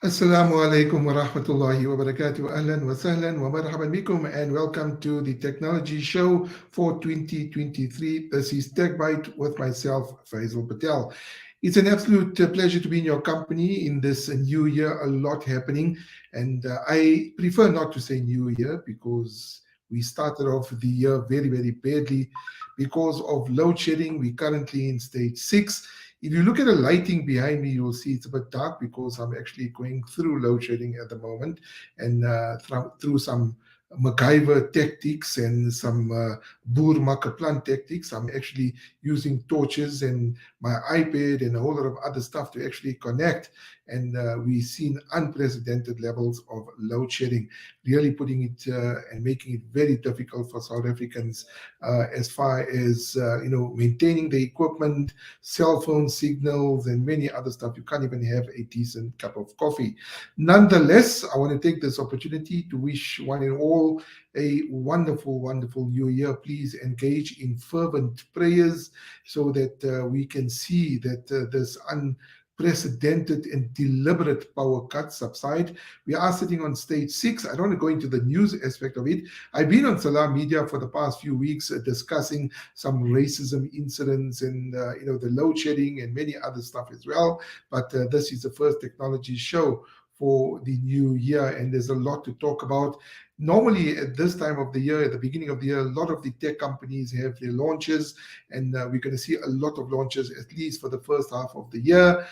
Assalamu alaikum wa rahmatullahi wa barakatuh. Ahlan wa sahlan wa marhaban bikum, and welcome to the Technology Show for 2023. This is TechByte with myself, Faizel Patel. It's an absolute pleasure to be in your company in this new year. A lot happening, and I prefer not to say new year because we started off the year very, very badly because of load shedding. We're currently in stage 6. If you look at the lighting behind me, you'll see it's a bit dark because I'm actually going through load shedding at the moment and through some MacGyver tactics and some boer makker plan tactics. I'm actually using torches and my iPad and a whole lot of other stuff to actually connect. And we've seen unprecedented levels of load shedding, really putting it and making it very difficult for South Africans as far as maintaining the equipment, cell phone signals, and many other stuff. You can't even have a decent cup of coffee. Nonetheless, I want to take this opportunity to wish one and all a wonderful, wonderful new year. Please engage in fervent prayers so that we can see that this unprecedented and deliberate power cuts subside. We are sitting on stage 6. I don't want to go into the news aspect of it. I've been on Salam Media for the past few weeks discussing some racism incidents and the load shedding and many other stuff as well. But this is the first technology show for the new year, and there's a lot to talk about. Normally, at this time of the year, at the beginning of the year, a lot of the tech companies have their launches, and we're going to see a lot of launches, at least for the first half of the year.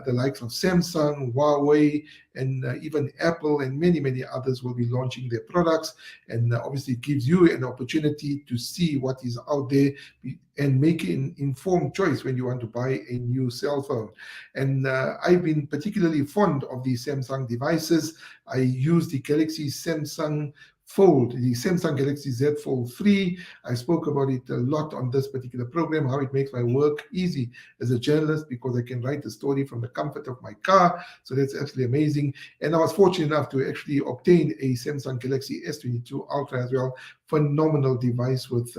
The likes of Samsung, Huawei, and even Apple and many, many others will be launching their products. And obviously, it gives you an opportunity to see what is out there and make an informed choice when you want to buy a new cell phone. And I've been particularly fond of the Samsung devices. I use the Galaxy Samsung Fold, the Samsung Galaxy Z Fold 3. I spoke about it a lot on this particular program, how it makes my work easy as a journalist because I can write the story from the comfort of my car. So that's absolutely amazing. And I was fortunate enough to actually obtain a Samsung Galaxy S22 Ultra as well. Phenomenal device with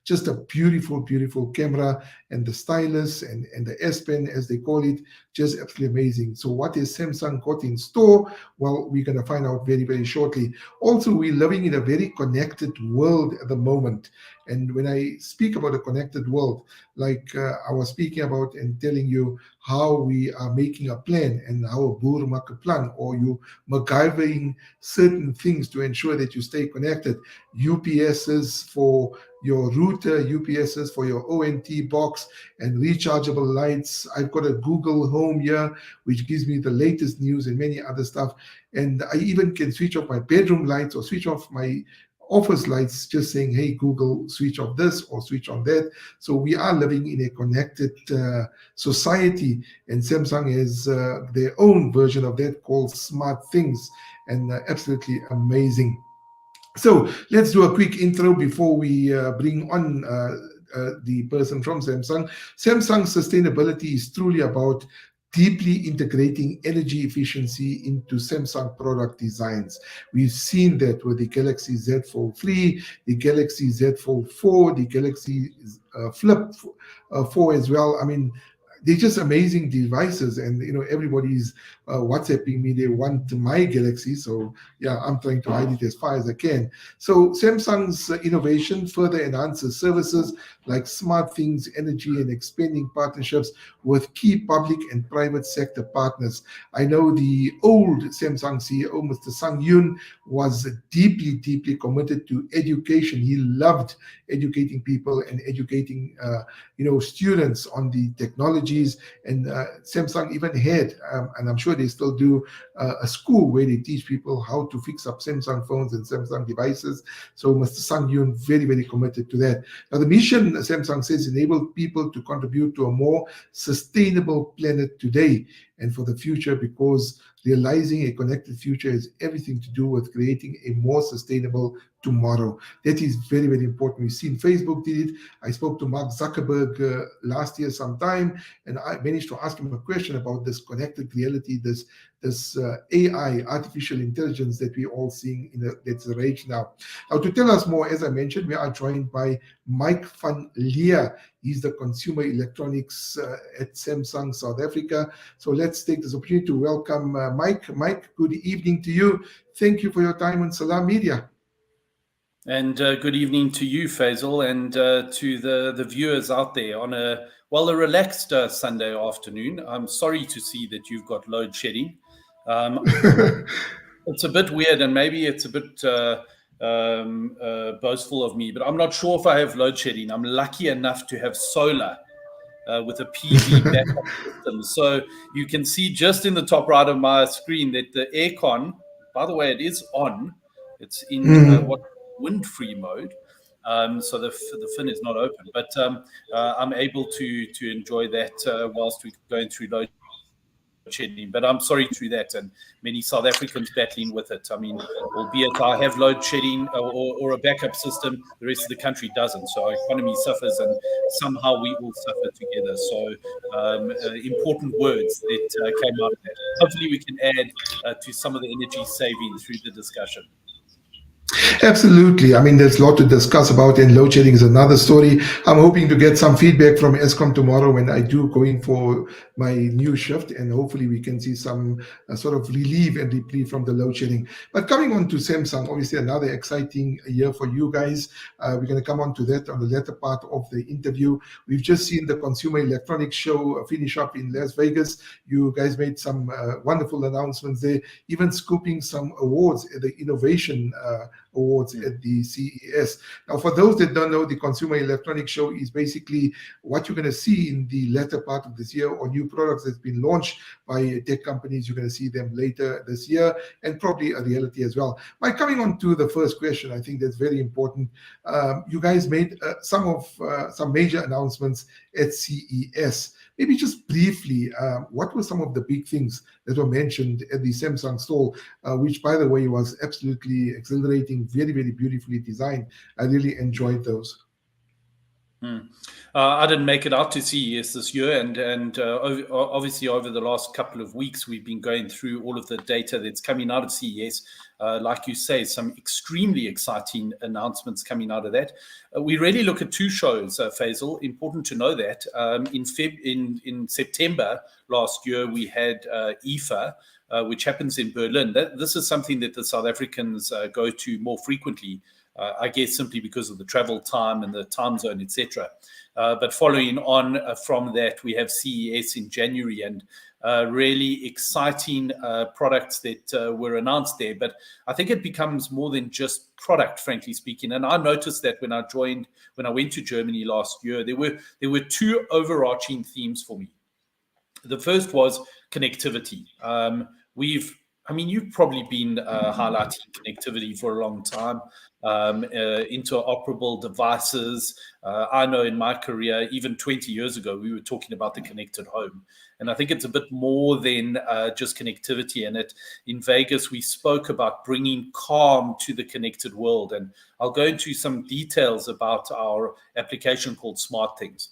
just a beautiful, beautiful camera, and the stylus and the S Pen, as they call it, just absolutely amazing. So what is Samsung got in store? Well, we're going to find out very, very shortly. Also, we're living in a very connected world at the moment. And when I speak about a connected world, like I was speaking about and telling you how we are making a plan and how a boer make a plan, or you MacGyvering certain things to ensure that you stay connected. UPSs for your router, UPSs for your ONT box, and rechargeable lights. I've got a Google Home here, which gives me the latest news and many other stuff. And I even can switch off my bedroom lights or switch off my office lights, just saying, hey, Google, switch off this or switch on that. So we are living in a connected society, and Samsung has their own version of that called SmartThings, and absolutely amazing. So let's do a quick intro before we bring on the person from Samsung. Samsung sustainability is truly about deeply integrating energy efficiency into Samsung product designs. We've seen that with the Galaxy Z Fold 3, the Galaxy Z Fold 4, the Galaxy Flip 4 as well. I mean, they're just amazing devices, and everybody's WhatsApping me they want my Galaxy, so yeah, I'm trying to hide it as far as I can. So Samsung's innovation further enhances services like SmartThings Energy and expanding partnerships with key public and private sector partners. I know the old Samsung CEO, Mr. Sang Yoon, was deeply, deeply committed to education. He loved educating people and educating students on the technologies, and Samsung even had, and I'm sure they still do, a school where they teach people how to fix up Samsung phones and Samsung devices. So Mr. Sang Yoon, very, very committed to that. Now the mission, Samsung says, enable people to contribute to a more sustainable planet today and for the future, because realizing a connected future has everything to do with creating a more sustainable tomorrow. That is very, very important. We've seen Facebook did it. I spoke to Mark Zuckerberg last year sometime, and I managed to ask him a question about this connected reality, this AI, artificial intelligence that we're all seeing that's the rage now. Now, to tell us more, as I mentioned, we are joined by Mike van Lier. He's the consumer electronics at Samsung South Africa. So let's take this opportunity to welcome Mike. Mike, good evening to you. Thank you for your time on Salam Media. And good evening to you, Faizel, and to the viewers out there on a relaxed Sunday afternoon. I'm sorry to see that you've got load shedding. It's a bit weird, and maybe it's a bit boastful of me, but I'm not sure if I have load shedding. I'm lucky enough to have solar with a PV backup system. So you can see just in the top right of my screen that the aircon, by the way, it is on. It's in what wind-free mode. So the fin is not open, but I'm able to enjoy that whilst we're going through load shedding. But I'm sorry through that, and many South Africans battling with it. I mean, albeit I have load shedding or a backup system, the rest of the country doesn't. So our economy suffers, and somehow we all suffer together. So important words that came out of that. Hopefully we can add to some of the energy saving through the discussion. Absolutely. I mean, there's a lot to discuss about, and load shedding is another story. I'm hoping to get some feedback from Eskom tomorrow when I do go in for my new shift, and hopefully we can see some sort of relief and reprieve from the load shedding. But coming on to Samsung, obviously another exciting year for you guys. We're going to come on to that on the latter part of the interview. We've just seen the Consumer Electronics Show finish up in Las Vegas. You guys made some wonderful announcements there, even scooping some awards at the Innovation Awards at the CES. Now, for those that don't know, the Consumer Electronics Show is basically what you're going to see in the latter part of this year, or new products that's been launched by tech companies. You're going to see them later this year, and probably a reality as well. By coming on to the first question, I think that's very important. You guys made some major announcements at CES. Maybe just briefly, what were some of the big things that were mentioned at the Samsung stall, which, by the way, was absolutely exhilarating, very, very beautifully designed. I really enjoyed those. I didn't make it out to CES this year, and obviously over the last couple of weeks, we've been going through all of the data that's coming out of CES. Like you say, some extremely exciting announcements coming out of that. We really look at two shows, Faizel. Important to know that in September last year, we had IFA, which happens in Berlin. This is something that the South Africans go to more frequently. I guess simply because of the travel time and the time zone, etc. But following on from that, we have CES in January, and really exciting products that were announced there. But I think it becomes more than just product, frankly speaking. And I noticed that when I went to Germany last year, there were two overarching themes for me. The first was connectivity. You've probably been highlighting connectivity for a long time, interoperable devices. I know in my career, even 20 years ago, we were talking about the connected home. And I think it's a bit more than just connectivity. And in Vegas, we spoke about bringing calm to the connected world. And I'll go into some details about our application called SmartThings.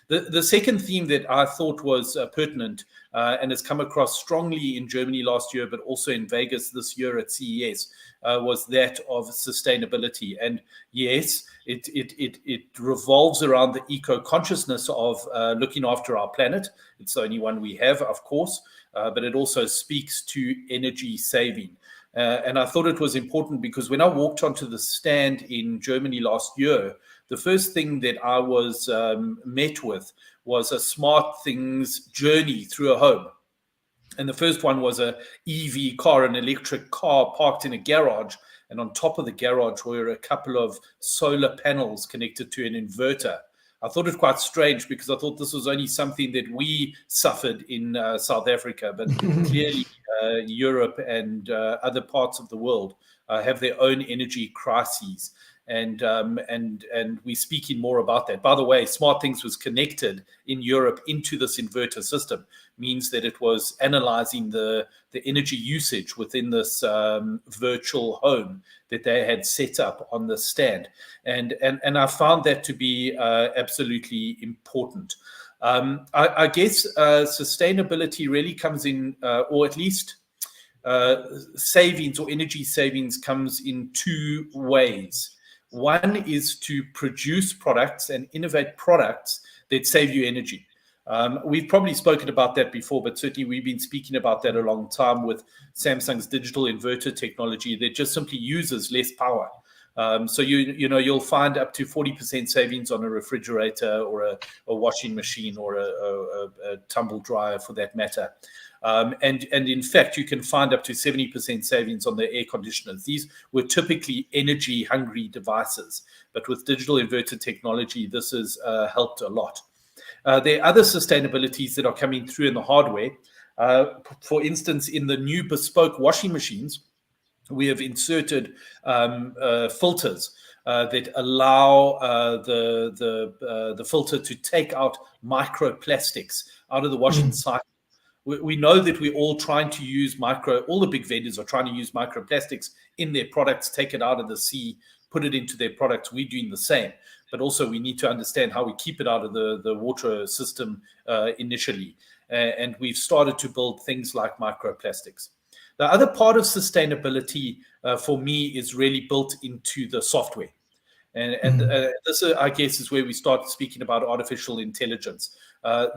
The second theme that I thought was pertinent and has come across strongly in Germany last year, but also in Vegas this year at CES, was that of sustainability. And yes, it revolves around the eco-consciousness of looking after our planet. It's the only one we have, of course, but it also speaks to energy saving. And I thought it was important because when I walked onto the stand in Germany last year, the first thing that I was met with was a SmartThings journey through a home. And the first one was a EV car, an electric car parked in a garage. And on top of the garage were a couple of solar panels connected to an inverter. I thought it quite strange because I thought this was only something that we suffered in South Africa, but clearly Europe and other parts of the world have their own energy crises. And we're speaking more about that. By the way, SmartThings was connected in Europe into this inverter system, means that it was analyzing the energy usage within this virtual home that they had set up on the stand. And I found that to be absolutely important. I guess sustainability really comes in, or at least savings or energy savings comes in two ways. One is to produce products and innovate products that save you energy. We've probably spoken about that before, but certainly we've been speaking about that a long time with Samsung's digital inverter technology that just simply uses less power. So you'll find up to 40% savings on a refrigerator or a washing machine or a tumble dryer for that matter. And in fact, you can find up to 70% savings on the air conditioners. These were typically energy-hungry devices, but with digital inverter technology, this has helped a lot. There are other sustainabilities that are coming through in the hardware. For instance, in the new bespoke washing machines, we have inserted filters that allow the filter to take out microplastics out of the washing cycle. We know that we're all trying to use all the big vendors are trying to use microplastics in their products, take it out of the sea, put it into their products. We're doing the same. But also we need to understand how we keep it out of the water system initially. And we've started to build things like microplastics. The other part of sustainability for me is really built into the software. And this, I guess, is where we start speaking about artificial intelligence.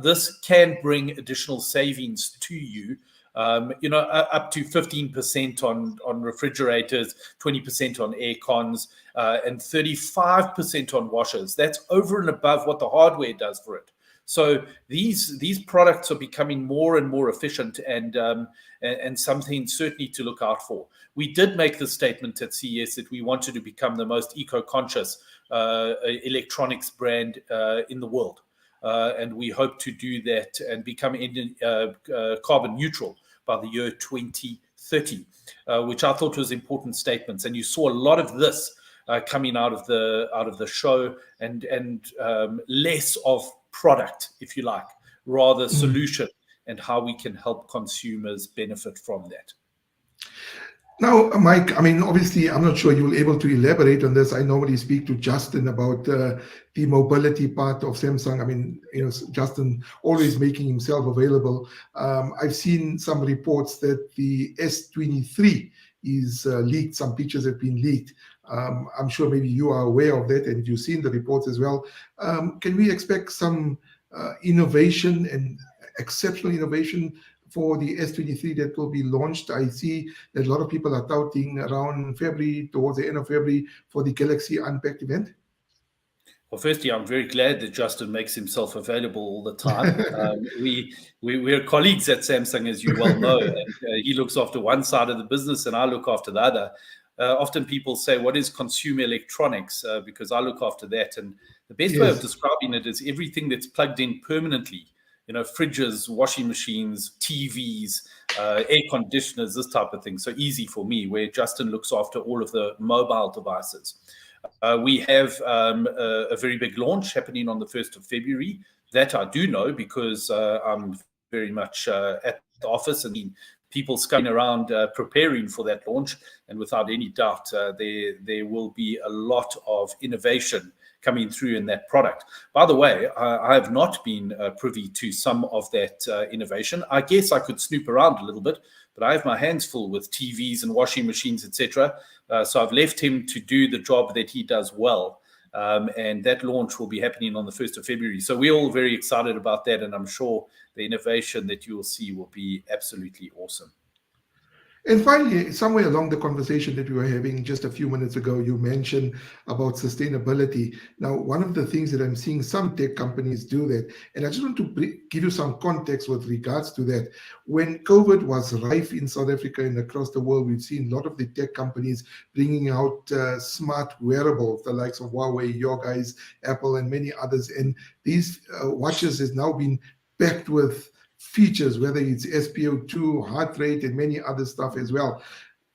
This can bring additional savings to you, up to 15% on refrigerators, 20% on air cons, and 35% on washers. That's over and above what the hardware does for it. So these products are becoming more and more efficient and something certainly to look out for. We did make the statement at CES that we wanted to become the most eco-conscious electronics brand in the world. And we hope to do that and become carbon neutral by the year 2030, which I thought was important statements. And you saw a lot of this coming out of the show and less of product, if you like, rather solution and how we can help consumers benefit from that. Now, Mike, I mean, obviously, I'm not sure you'll be able to elaborate on this. I normally speak to Justin about the mobility part of Samsung. I mean, Justin always making himself available. I've seen some reports that the S23 is leaked. Some pictures have been leaked. I'm sure maybe you are aware of that and you've seen the reports as well. Can we expect some innovation and exceptional innovation for the S23 that will be launched? I see that a lot of people are touting around February, towards the end of February, for the Galaxy Unpacked event. Well, firstly, I'm very glad that Justin makes himself available all the time. We're colleagues at Samsung, as you well know, and he looks after one side of the business and I look after the other. Often people say, what is consumer electronics? Because I look after that. And the best way of describing it is everything that's plugged in permanently. Fridges, washing machines, TVs, air conditioners, this type of thing. So easy for me, where Justin looks after all of the mobile devices. We have a very big launch happening on the 1st of February. That I do know because I'm very much at the office and people scurrying around preparing for that launch. And without any doubt, there will be a lot of innovation coming through in that product. By the way, I have not been privy to some of that innovation. I guess I could snoop around a little bit, but I have my hands full with TVs and washing machines, etc. So I've left him to do the job that he does well. And that launch will be happening on the 1st of February. So we're all very excited about that. And I'm sure the innovation that you will see will be absolutely awesome. And finally, somewhere along the conversation that we were having just a few minutes ago, you mentioned about sustainability. Now, one of the things that I'm seeing some tech companies do that, and I just want to give you some context with regards to that. When COVID was rife in South Africa and across the world, we've seen a lot of the tech companies bringing out smart wearables, the likes of Huawei, your guys, Apple, and many others. And these watches has now been packed with features, whether it's SpO2, heart rate, and many other stuff as well.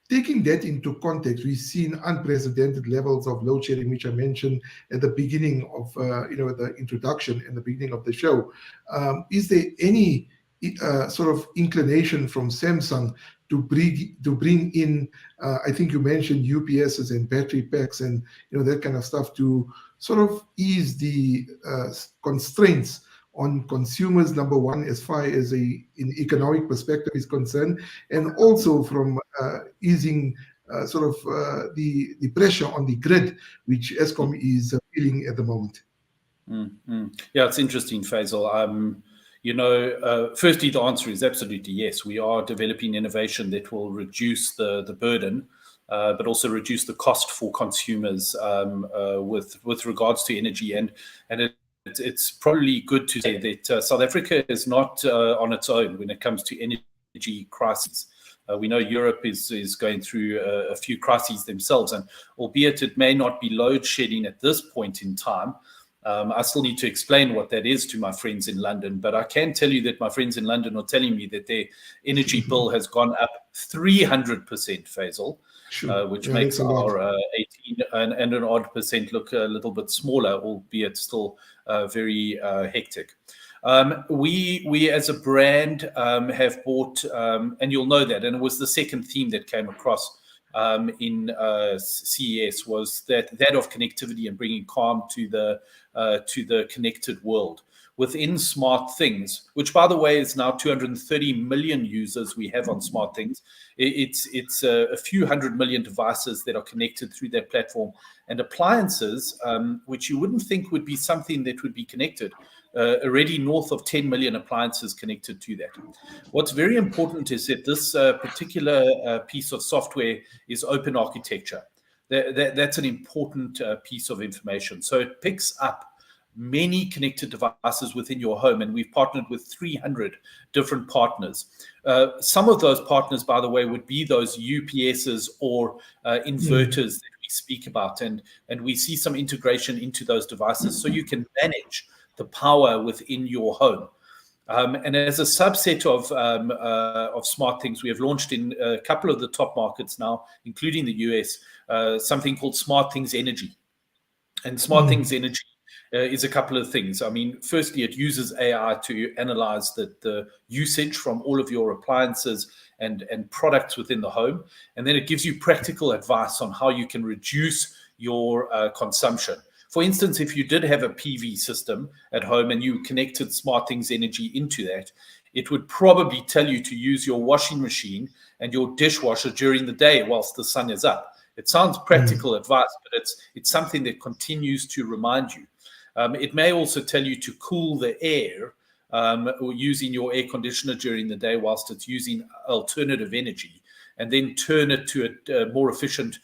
Taking that into context, we've seen unprecedented levels of load shedding, which I mentioned at the beginning of the introduction and the beginning of the show. Is there any sort of inclination from Samsung to bring in? I think you mentioned UPSs and battery packs and that kind of stuff to sort of ease the constraints on consumers, number one, as far as an economic perspective is concerned, and also from easing the pressure on the grid, which Eskom is feeling at the moment. Yeah, it's interesting, Faisal. Firstly, the answer is absolutely yes. We are developing innovation that will reduce the burden, but also reduce the cost for consumers with regards to energy. And it's probably good to say that South Africa is not on its own when it comes to energy crises. We know Europe is going through a few crises themselves, and albeit it may not be load shedding at this point in time, I still need to explain what that is to my friends in London. But I can tell you that my friends in London are telling me that their energy bill has gone up 300%, Faisal, which makes our 18 and an odd percent look a little bit smaller, albeit still very hectic. We as a brand have bought, and you'll know that, and it was the second theme that came across in CES, was that of connectivity and bringing calm to the connected world within SmartThings, which, by the way, is now 230 million users we have on SmartThings. It's a few 100 million devices that are connected through that platform, and appliances, which you wouldn't think would be something that would be connected. Already north of 10 million appliances connected to that. What's very important is that this particular piece of software is open architecture. That's an important piece of information. So it picks up many connected devices within your home, and we've partnered with 300 different partners. Some of those partners, by the way, would be those UPSs or inverters that we speak about, and we see some integration into those devices so you can manage the power within your home. And as a subset of SmartThings, we have launched in a couple of the top markets now, including the US, something called SmartThings Energy. And SmartThings Energy is a couple of things. I mean, firstly, it uses AI to analyze the usage from all of your appliances and products within the home. And then it gives you practical advice on how you can reduce your consumption. For instance, if you did have a PV system at home and you connected SmartThings Energy into that, it would probably tell you to use your washing machine and your dishwasher during the day whilst the sun is up. It sounds practical advice, but it's something that continues to remind you. It may also tell you to cool the air or using your air conditioner during the day whilst it's using alternative energy, and then turn it to a more efficient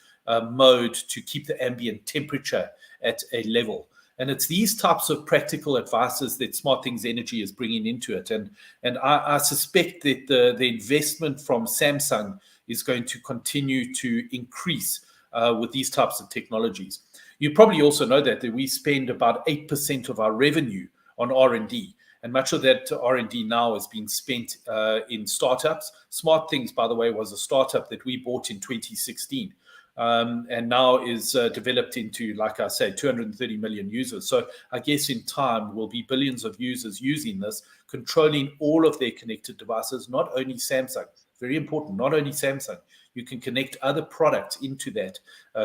mode to keep the ambient temperature at a level. And it's these types of practical advices that SmartThings Energy is bringing into it. And I suspect that the investment from Samsung is going to continue to increase with these types of technologies. You probably also know that we spend about 8% of our revenue on R&D. And much of that R&D now is being spent in startups. SmartThings, by the way, was a startup that we bought in 2016. And now is developed into, like I say, 230 million users. So I guess in time will be billions of users using this, controlling all of their connected devices, not only Samsung. Very important, not only Samsung. You can connect other products into that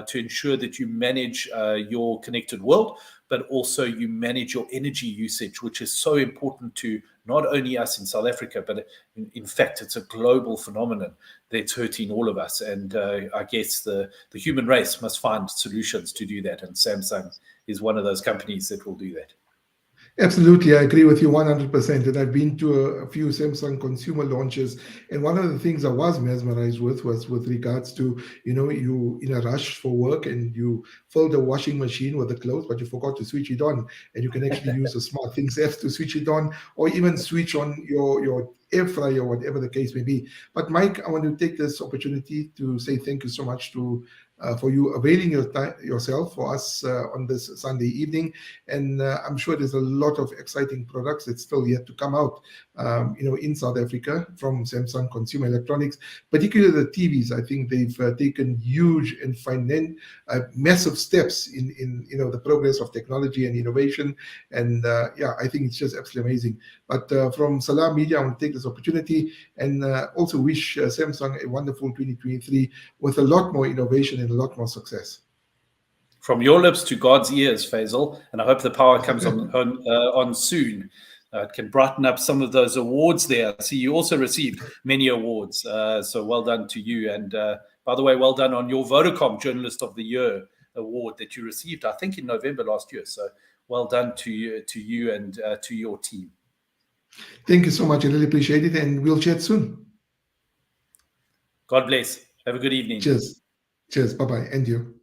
to ensure that you manage your connected world, but also you manage your energy usage, which is so important to not only us in South Africa, but in fact, it's a global phenomenon that's hurting all of us. And I guess the human race must find solutions to do that. And Samsung is one of those companies that will do that. Absolutely, I agree with you 100%. And I've been to a few Samsung consumer launches, and one of the things I was mesmerized with was with regards to, you in a rush for work and you fill the washing machine with the clothes, but you forgot to switch it on, and you can actually use the SmartThings app to switch it on, or even switch on your air fryer, whatever the case may be. But Mike, I want to take this opportunity to say thank you so much for you availing yourself for us on this Sunday evening. And I'm sure there's a lot of exciting products that's still yet to come out, in South Africa from Samsung Consumer Electronics, particularly the TVs. I think they've taken huge and massive steps in the progress of technology and innovation. And I think it's just absolutely amazing. But from Salam Media, I want to take this opportunity and also wish Samsung a wonderful 2023 with a lot more innovation and a lot more success. From your lips to God's ears, Faizel, and I hope the power comes on soon. It can brighten up some of those awards there. I see you also received many awards, so well done to you. And by the way, well done on your Vodacom Journalist of the Year award that you received, I think, in November last year. So well done to you and to your team. Thank you so much. I really appreciate it, and we'll chat soon. God bless. Have a good evening. Cheers. Cheers. Bye-bye. And you.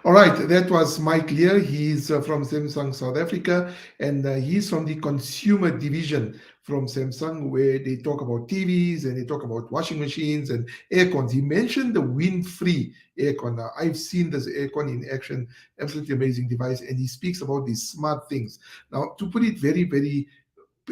All right, that was Mike Lier. He's from Samsung South Africa, and he's from the consumer division from Samsung, where they talk about TVs and they talk about washing machines and aircons. He mentioned the wind-free aircon. Now, I've seen this aircon in action, absolutely amazing device, and he speaks about these SmartThings. Now, to put it very, very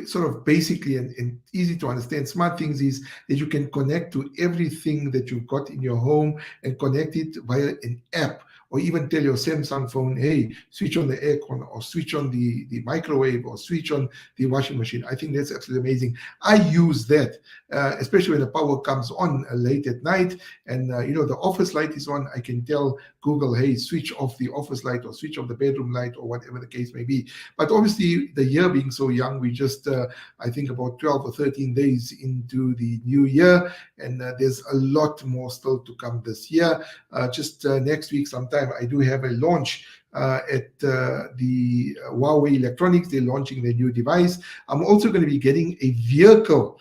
sort of basically and easy to understand, SmartThings is that you can connect to everything that you've got in your home and connect it via an app, or even tell your Samsung phone, hey, switch on the aircon, or switch on the microwave, or switch on the washing machine. I think that's absolutely amazing. I use that, especially when the power comes on late at night, and the office light is on. I can tell Google, hey, switch off the office light, or switch off the bedroom light, or whatever the case may be. But obviously, the year being so young, we just, I think, about 12 or 13 days into the new year, and there's a lot more still to come this year. Just next week sometime, I do have a launch at the Huawei Electronics. They're launching their new device. I'm also going to be getting a vehicle.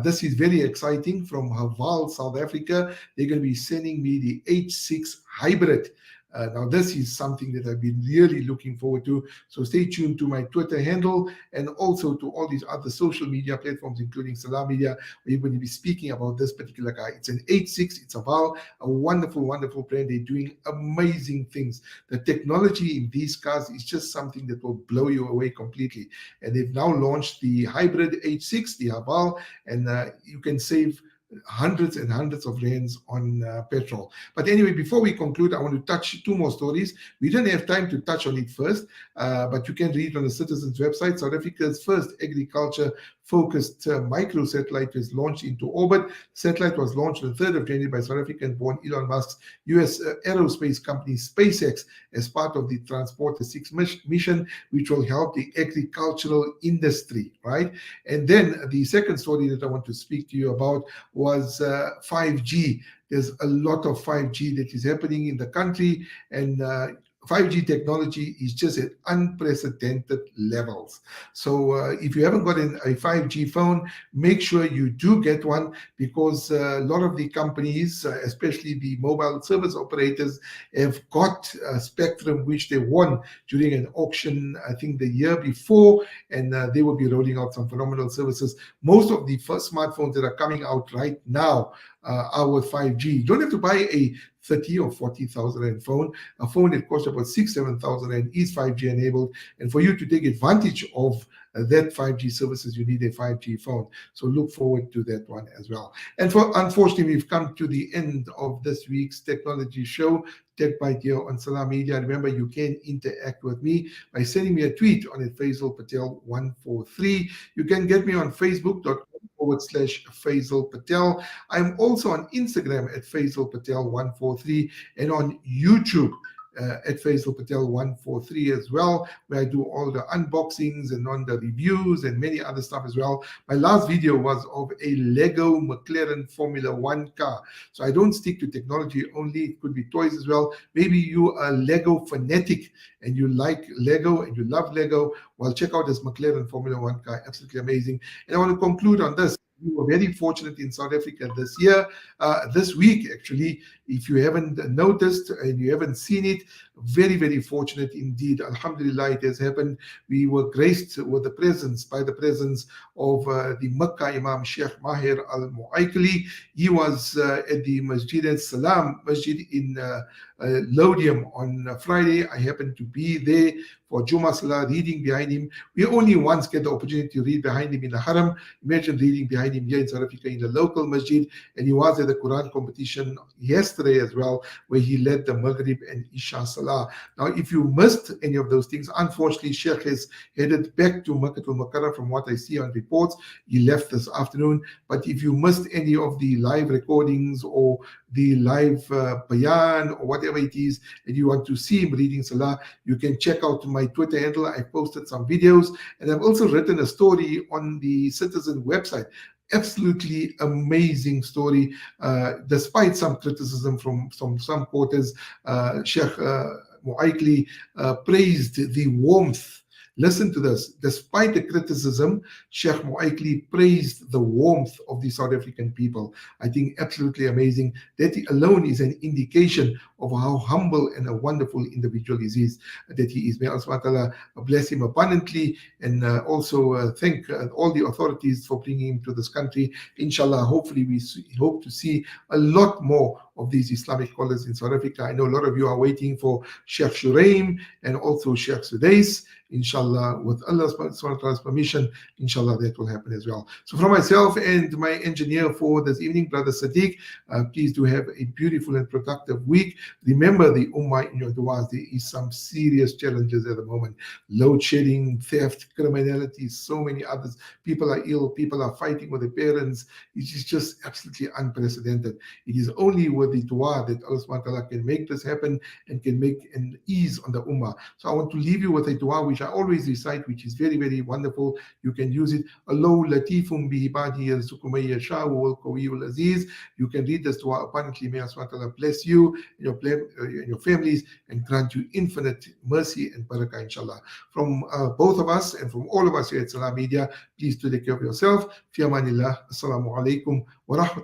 This is very exciting, from Haval, South Africa. They're going to be sending me the H6 Hybrid. Now, this is something that I've been really looking forward to. So stay tuned to my Twitter handle, and also to all these other social media platforms, including Salam Media, where you're going to be speaking about this particular guy. It's an H6. It's a wonderful, wonderful brand. They're doing amazing things. The technology in these cars is just something that will blow you away completely. And they've now launched the hybrid H6, the Haval, and you can save hundreds and hundreds of rands on petrol. But anyway, before we conclude, I want to touch two more stories. We didn't have time to touch on it first, but you can read on the Citizens website. South Africa's first agriculture-focused micro satellite was launched into orbit. Satellite was launched on the 3rd of January by South African-born Elon Musk's U.S. aerospace company SpaceX as part of the Transporter 6 mission, which will help the agricultural industry, right? And then the second story that I want to speak to you about was 5G. There's a lot of 5G that is happening in the country, and 5G technology is just at unprecedented levels. So if you haven't got a 5G phone, make sure you do get one, because a lot of the companies, especially the mobile service operators, have got spectrum which they won during an auction, I think the year before, and they will be rolling out some phenomenal services. Most of the first smartphones that are coming out right now are with 5G. You don't have to buy a 30 or 40,000 phone. A phone that costs about 6,000-7,000 is 5G enabled, and for you to take advantage of that 5G services, you need a 5G phone. So look forward to that one as well. And unfortunately, we've come to the end of this week's technology show, TechByte here on Salam Media. Remember, you can interact with me by sending me a tweet on it, Faizel Patel 143. You can get me on Facebook.com/Faizel Patel. I'm also on Instagram at Faizel Patel 143, and on YouTube at Faizel Patel 143 as well, where I do all the unboxings and on the reviews and many other stuff as well. My last video was of a Lego McLaren Formula 1 car. So I don't stick to technology only. It could be toys as well. Maybe you are a Lego fanatic and you like Lego and you love Lego. Well, check out this McLaren Formula 1 car. Absolutely amazing. And I want to conclude on this. We were very fortunate in South Africa this year, this week actually. If you haven't noticed and you haven't seen it, very, very fortunate indeed. Alhamdulillah, it has happened. We were graced with the presence of the Mecca Imam Sheikh Mahir Al-Mu'aykili. He was at the Masjid al-Salam Masjid in Lodium on Friday. I happened to be there for Jummah Salah, reading behind him. We only once get the opportunity to read behind him in the Haram. Imagine reading behind him here in South Africa in the local masjid. And he was at the Quran competition yesterday as well, where he led the Maghrib and Isha Salah. Now, if you missed any of those things, unfortunately, Sheikh has headed back to Makkah al-Mukarram from what I see on reports. He left this afternoon. But if you missed any of the live recordings or the live bayan or whatever it is, and you want to see him reading Salah, you can check out my Twitter handle. I posted some videos, and I've also written a story on the Citizen website. Absolutely amazing story, despite some criticism from some quarters. Sheikh Muaikli praised the warmth. Listen to this. Despite the criticism, Sheikh Muaikli praised the warmth of the South African people. I think absolutely amazing. That alone is an indication of how humble and a wonderful individual he is. That he is. May Allah subhanahu wa ta'ala bless him abundantly, and also thank all the authorities for bringing him to this country. Inshallah, hopefully we hope to see a lot more of these Islamic scholars in South Africa. I know a lot of you are waiting for Sheikh Shuraim and also Sheikh Sudais. Inshallah, with Allah's permission, inshallah, that will happen as well. So from myself and my engineer for this evening, Brother Sadiq, please do have a beautiful and productive week. Remember the Ummah in your du'as. There is some serious challenges at the moment. Load shedding, theft, criminality, so many others. People are ill, people are fighting with their parents. It is just absolutely unprecedented. It is only with the dua that Allah subhanahu wa ta'ala can make this happen and can make an ease on the Ummah. So I want to leave you with a dua which I always recite, which is very, very wonderful. You can use it. Allahu latifum bi ibadihi yarzuqu man yasha'u wal qawiyyul aziz. You can read this dua abundantly. May Allah subhanahu wa ta'ala bless you and your families and grant you infinite mercy and barakah, inshallah. From both of us and from all of us here at Salam Media, please do take care of yourself. Fi amanillah. Assalamu alaikum wa rahmatullahi.